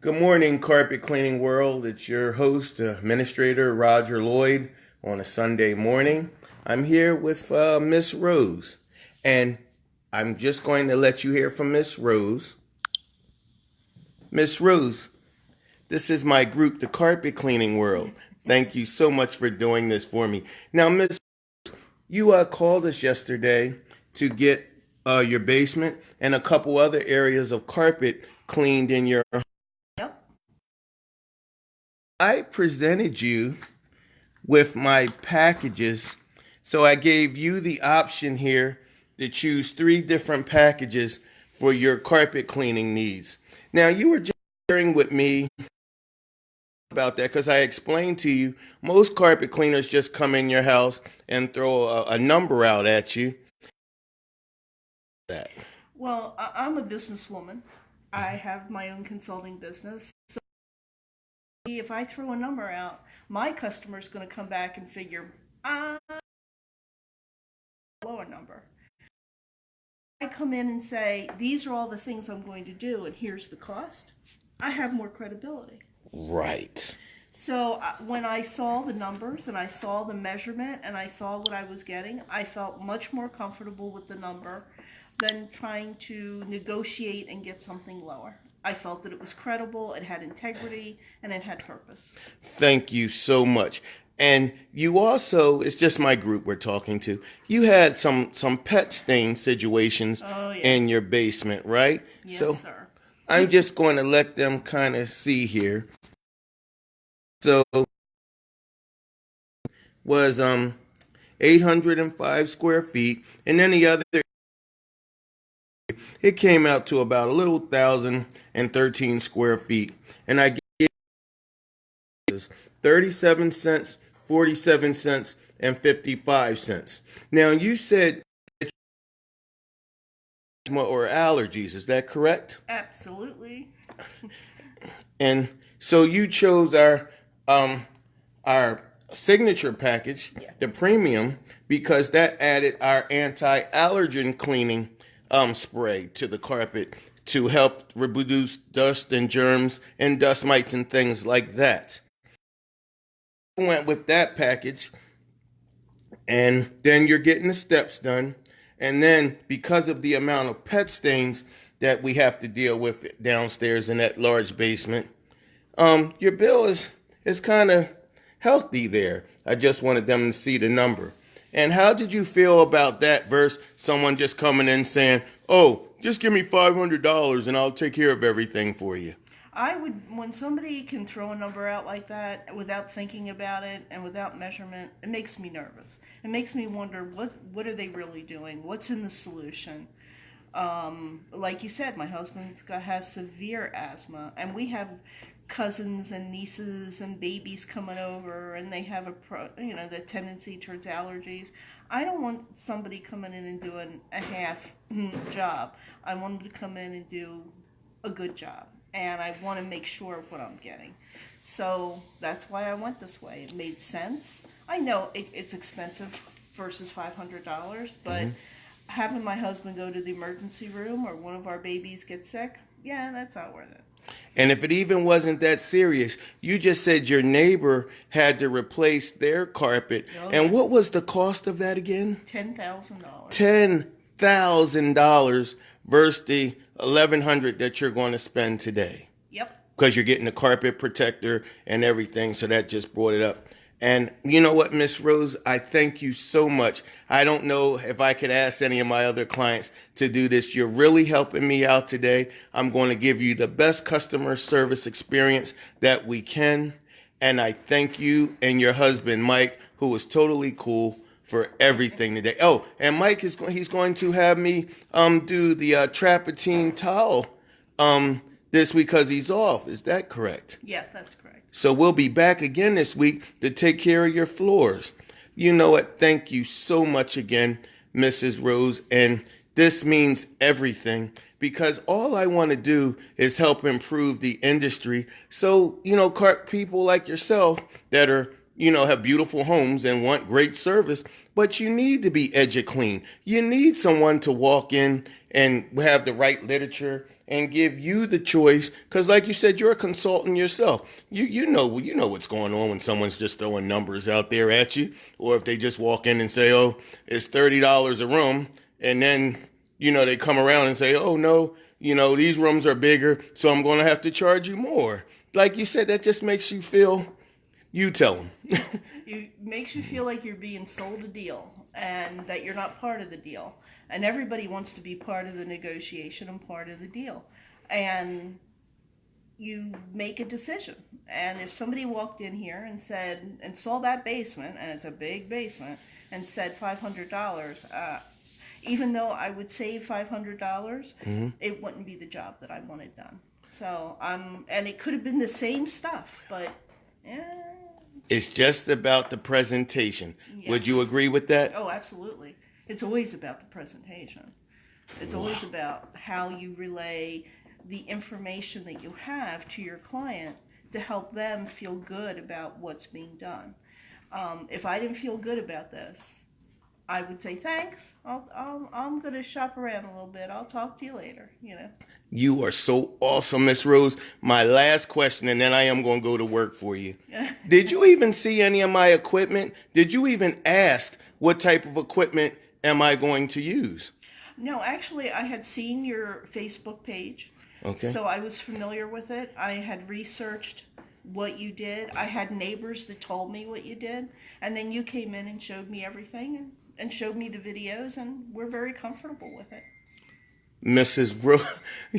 Good morning, Carpet Cleaning World. It's your host, Administrator Roger Lloyd, on a Sunday morning. I'm here with Miss Rose, and I'm just going to let you hear from Miss Rose. Miss Rose, this is my group, the Carpet Cleaning World. Thank you so much for doing this for me. Now, Miss, you called us yesterday to get your basement and a couple other areas of carpet cleaned in your. Yep. I presented you with my packages. So I gave you the option here to choose three different packages for your carpet cleaning needs. Now, you were just sharing with me about that because I explained to you most carpet cleaners just come in your house and throw a number out at you. That. Well, I'm a businesswoman. I have my own consulting business. So if I throw a number out, my customer's going to come back and figure, lower number. I come in and say, these are all the things I'm going to do, and here's the cost. I have more credibility. Right. So when I saw the numbers and I saw the measurement and I saw what I was getting, I felt much more comfortable with the number than trying to negotiate and get something lower. I felt that it was credible, it had integrity, and it had purpose. Thank you so much. And you also, it's just my group we're talking to. You had some pet stain situations Oh, yeah. in your basement, right? Yes, So sir. I'm just going to let them kind of see here. So was 805 square feet, and then the other it came out to about a little 1,013 square feet, and I gave this 37 cents, 47 cents, and 55 cents. Now you said asthma or allergies, is that correct? Absolutely. And so you chose our signature package, Yeah. the premium, because that added our anti-allergen cleaning spray to the carpet to help reduce dust and germs and dust mites and things like that. Went with that package, and then you're getting the steps done. And then because of the amount of pet stains that we have to deal with downstairs in that large basement, your bill is kind of healthy there. I just wanted them to see the number. And how did you feel about that versus someone just coming in saying, "Oh, just give me $500 and I'll take care of everything for you"? I would, when somebody can throw a number out like that without thinking about it and without measurement, it makes me nervous. It makes me wonder what are they really doing? What's in the solution? Like you said, my has severe asthma, and we have cousins and nieces and babies coming over, and they have the tendency towards allergies. I don't want somebody coming in and doing a half job. I want them to come in and do a good job, and I want to make sure of what I'm getting. So that's why I went this way. It made sense. I know it's expensive versus $500, but Mm-hmm. having my husband go to the emergency room or one of our babies get sick, yeah, that's not worth it. And if it even wasn't that serious, you just said your neighbor had to replace their carpet. Oh, And yeah. what was the cost of that again? $10,000. $10,000 versus the 1,100 that you're going to spend today. Yep. Because you're getting the carpet protector and everything. So that just brought it up. And you know what, Miss Rose? I thank you so much. I don't know if I could ask any of my other clients to do this. You're really helping me out today. I'm going to give you the best customer service experience that we can. And I thank you and your husband, Mike, who was totally cool for everything today. Oh, and Mike he's going to have me do the Trapattine towel this week because he's off. Is that correct? Yeah, that's correct. So we'll be back again this week to take care of your floors. You know what? Thank you so much again, Mrs. Rose. And this means everything because all I want to do is help improve the industry. So, people like yourself that are, have beautiful homes and want great service, but you need to be clean. You need someone to walk in and have the right literature and give you the choice. Because, like you said, you're a consultant yourself. You know what's going on when someone's just throwing numbers out there at you, or if they just walk in and say, "Oh, it's $30 a room," and then they come around and say, "Oh no, these rooms are bigger, so I'm going to have to charge you more." Like you said, that just makes you feel. You tell them. It makes you feel like you're being sold a deal and that you're not part of the deal. And everybody wants to be part of the negotiation and part of the deal. And you make a decision. And if somebody walked in here and saw that basement, and it's a big basement, and said $500, even though I would save $500, it wouldn't be the job that I wanted done. So and it could have been the same stuff, but it's just about the presentation. Yeah. Would you agree with that? Oh, absolutely. It's always about the presentation. It's always about how you relay the information that you have to your client to help them feel good about what's being done. If I didn't feel good about this, I would say thanks. I'm going to shop around a little bit. I'll talk to you later. You are so awesome, Miss Rose. My last question, and then I am going to go to work for you. Did you even see any of my equipment? Did you even ask what type of equipment am I going to use? No, actually, I had seen your Facebook page. Okay. So I was familiar with it. I had researched what you did. I had neighbors that told me what you did. And then you came in and showed me everything and showed me the videos, and we're very comfortable with it. Mrs. Rose,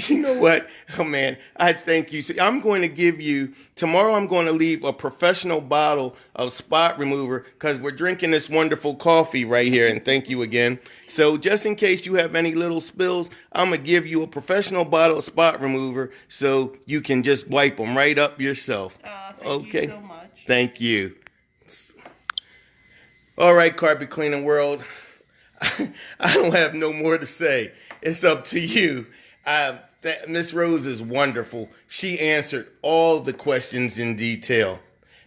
you know what? Oh, man, I thank you. I'm going to give you, tomorrow I'm going to leave a professional bottle of spot remover because we're drinking this wonderful coffee right here, and thank you again. So just in case you have any little spills, I'm going to give you a professional bottle of spot remover so you can just wipe them right up yourself. Thank you so much. Thank you. All right, carpet cleaning world. I don't have no more to say. It's up to you. Miss Rose is wonderful. She answered all the questions in detail.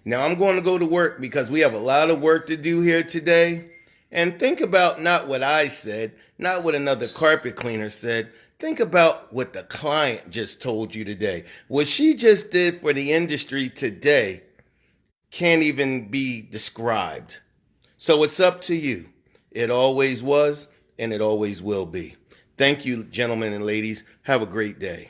Now I'm going to go to work because we have a lot of work to do here today. And think about not what I said, not what another carpet cleaner said. Think about what the client just told you today. What she just did for the industry today can't even be described. So it's up to you. It always was, and it always will be. Thank you, gentlemen and ladies. Have a great day.